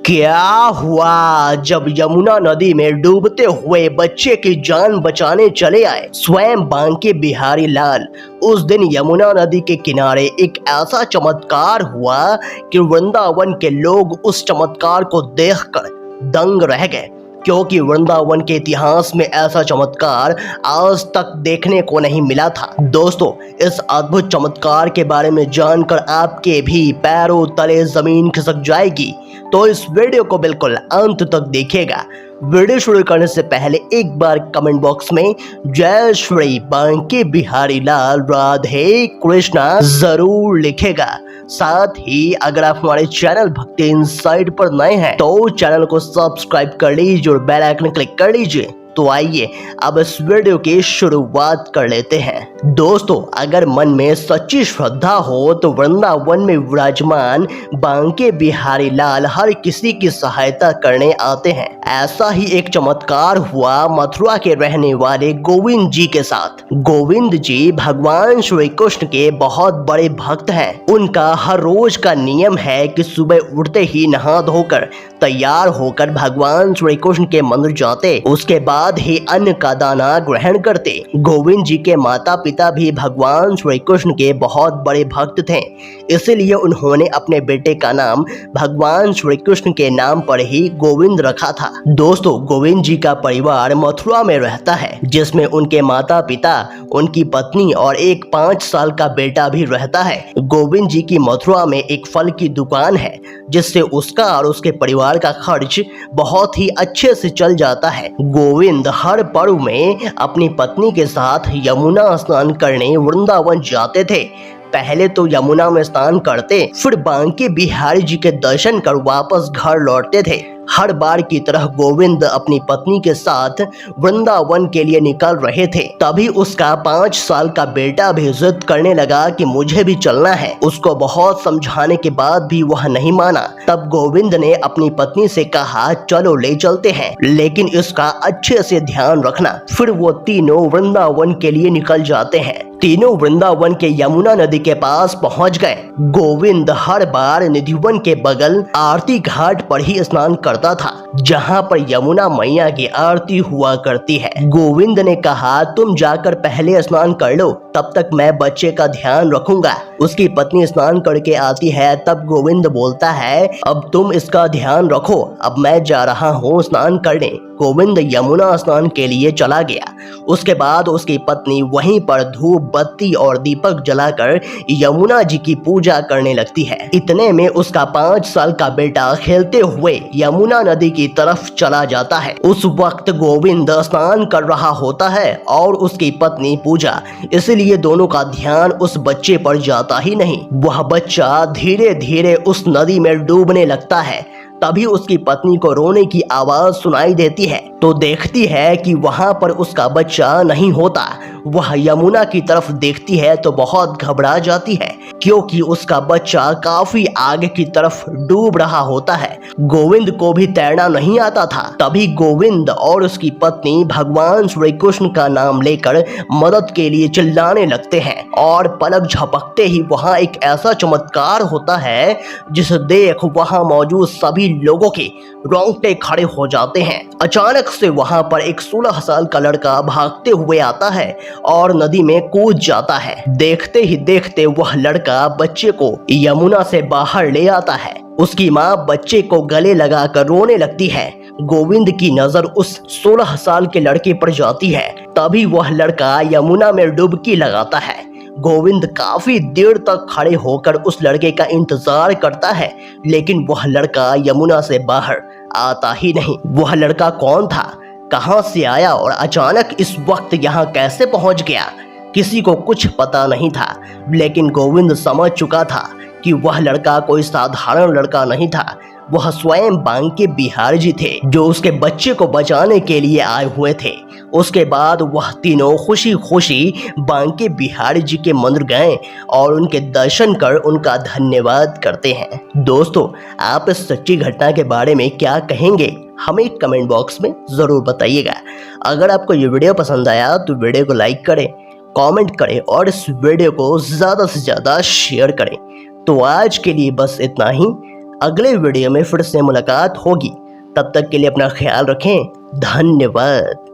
क्या हुआ जब यमुना नदी में डूबते हुए बच्चे की जान बचाने चले आए स्वयं बांके बिहारी लाल। उस दिन यमुना नदी के किनारे एक ऐसा चमत्कार हुआ कि वृंदावन के लोग उस चमत्कार को देखकर दंग रह गए, क्योंकि वृंदावन के इतिहास में ऐसा चमत्कार आज तक देखने को नहीं मिला था। दोस्तों, इस अद्भुत चमत्कार के बारे में जानकर आपके भी पैरों तले जमीन खिसक जाएगी, तो इस वीडियो को बिल्कुल अंत तक देखिएगा। वीडियो शुरू करने से पहले एक बार कमेंट बॉक्स में जय श्री बांके बिहारी लाल राधे कृष्णा जरूर लिखेगा। साथ ही अगर आप हमारे चैनल भक्ति इनसाइट पर नए हैं तो चैनल को सब्सक्राइब कर लीजिए और बेल आइकन क्लिक कर लीजिए। तो आइए अब इस वीडियो की शुरुआत कर लेते हैं। दोस्तों, अगर मन में सच्ची श्रद्धा हो तो वृंदावन में विराजमान बांके बिहारी लाल हर किसी की सहायता करने आते हैं। ऐसा ही एक चमत्कार हुआ मथुरा के रहने वाले गोविंद जी के साथ। गोविंद जी भगवान श्री कृष्ण के बहुत बड़े भक्त हैं। उनका हर रोज का नियम है कि सुबह उठते ही नहा धोकर तैयार होकर भगवान श्री कृष्ण के मंदिर जाते, उसके बाद ही अन्न का दाना ग्रहण करते। गोविंद जी के माता पिता भी भगवान श्री कृष्ण के बहुत बड़े भक्त थे, इसलिए उन्होंने अपने बेटे का नाम भगवान श्री कृष्ण के नाम पर ही गोविंद रखा था। दोस्तों, गोविंद जी का परिवार मथुरा में रहता है, जिसमें उनके माता पिता, उनकी पत्नी और एक 5 साल का बेटा भी रहता है। गोविंद जी की मथुरा में एक फल की दुकान है, जिससे उसका और उसके परिवार का खर्च बहुत ही अच्छे से चल जाता है। गोविंद हर पर्व में अपनी पत्नी के साथ यमुना स्नान करने वृंदावन जाते थे। पहले तो यमुना में स्नान करते, फिर बांके बिहारी जी के दर्शन कर वापस घर लौटते थे। हर बार की तरह गोविंद अपनी पत्नी के साथ वृंदावन के लिए निकल रहे थे। तभी उसका 5 साल का बेटा भी जिद करने लगा कि मुझे भी चलना है। उसको बहुत समझाने के बाद भी वह नहीं माना। तब गोविंद ने अपनी पत्नी से कहा, चलो ले चलते हैं, लेकिन इसका अच्छे से ध्यान रखना। फिर वो तीनों वृंदावन के लिए निकल जाते हैं। तीनों वृंदावन के यमुना नदी के पास पहुंच गए। गोविंद हर बार निधिवन के बगल आरती घाट पर ही स्नान करता था, जहां पर यमुना मैया की आरती हुआ करती है। गोविंद ने कहा, तुम जाकर पहले स्नान कर लो, तब तक मैं बच्चे का ध्यान रखूंगा। उसकी पत्नी स्नान करके आती है, तब गोविंद बोलता है, अब तुम इसका ध्यान रखो, अब मैं जा रहा हूँ स्नान करने। गोविंद यमुना स्नान के लिए चला गया। उसके बाद उसकी पत्नी वहीं पर धूप बत्ती और दीपक जलाकर यमुना जी की पूजा करने लगती है। इतने में उसका 5 साल का बेटा खेलते हुए यमुना नदी की तरफ चला जाता है। उस वक्त गोविंद स्नान कर रहा होता है और उसकी पत्नी पूजा, इसलिए दोनों का ध्यान उस बच्चे पर जाता ही नहीं। वह बच्चा धीरे धीरे उस नदी में डूबने लगता है। तभी उसकी पत्नी को रोने की आवाज सुनाई देती है, तो देखती है कि वहां पर उसका बच्चा नहीं होता। वह यमुना की तरफ देखती है तो बहुत घबरा जाती है, क्योंकि उसका बच्चा काफी आगे की तरफ डूब रहा होता है। गोविंद को भी तैरना नहीं आता था। तभी गोविंद और उसकी पत्नी भगवान श्री कृष्ण का नाम लेकर मदद के लिए चिल्लाने लगते हैं, और पलक झपकते ही वहां एक ऐसा चमत्कार होता है जिसे देख वहां मौजूद सभी लोगों के रोंगटे खड़े हो जाते हैं। अचानक से वहां पर एक 16 साल का लड़का भागते हुए आता है और नदी में कूद जाता है। देखते ही देखते वह लड़का बच्चे को यमुना से बाहर ले आता है। उसकी माँ बच्चे को गले लगाकर रोने लगती है। गोविंद की नजर उस 16 साल के लड़के पर जाती है। तभी वह लड़का यमुना में डुबकी लगाता है। गोविंद काफी देर तक खड़े होकर उस लड़के का इंतजार करता है, लेकिन वह लड़का यमुना से बाहर आता ही नहीं। वह लड़का कौन था, कहां से आया और अचानक इस वक्त यहां कैसे पहुंच गया, किसी को कुछ पता नहीं था। लेकिन गोविंद समझ चुका था कि वह लड़का कोई साधारण लड़का नहीं था। वह स्वयं बांके बिहारी जी थे, जो उसके बच्चे को बचाने के लिए आए हुए थे। उसके बाद वह तीनों खुशी खुशी बांके बिहारी जी के मंदिर गए और उनके दर्शन कर उनका धन्यवाद करते हैं। दोस्तों, आप इस सच्ची घटना के बारे में क्या कहेंगे, हमें कमेंट बॉक्स में ज़रूर बताइएगा। अगर आपको ये वीडियो पसंद आया तो वीडियो को लाइक करें, कमेंट करें और इस वीडियो को ज़्यादा से ज़्यादा शेयर करें। तो आज के लिए बस इतना ही। अगले वीडियो में फिर से मुलाकात होगी। तब तक के लिए अपना ख्याल रखें। धन्यवाद।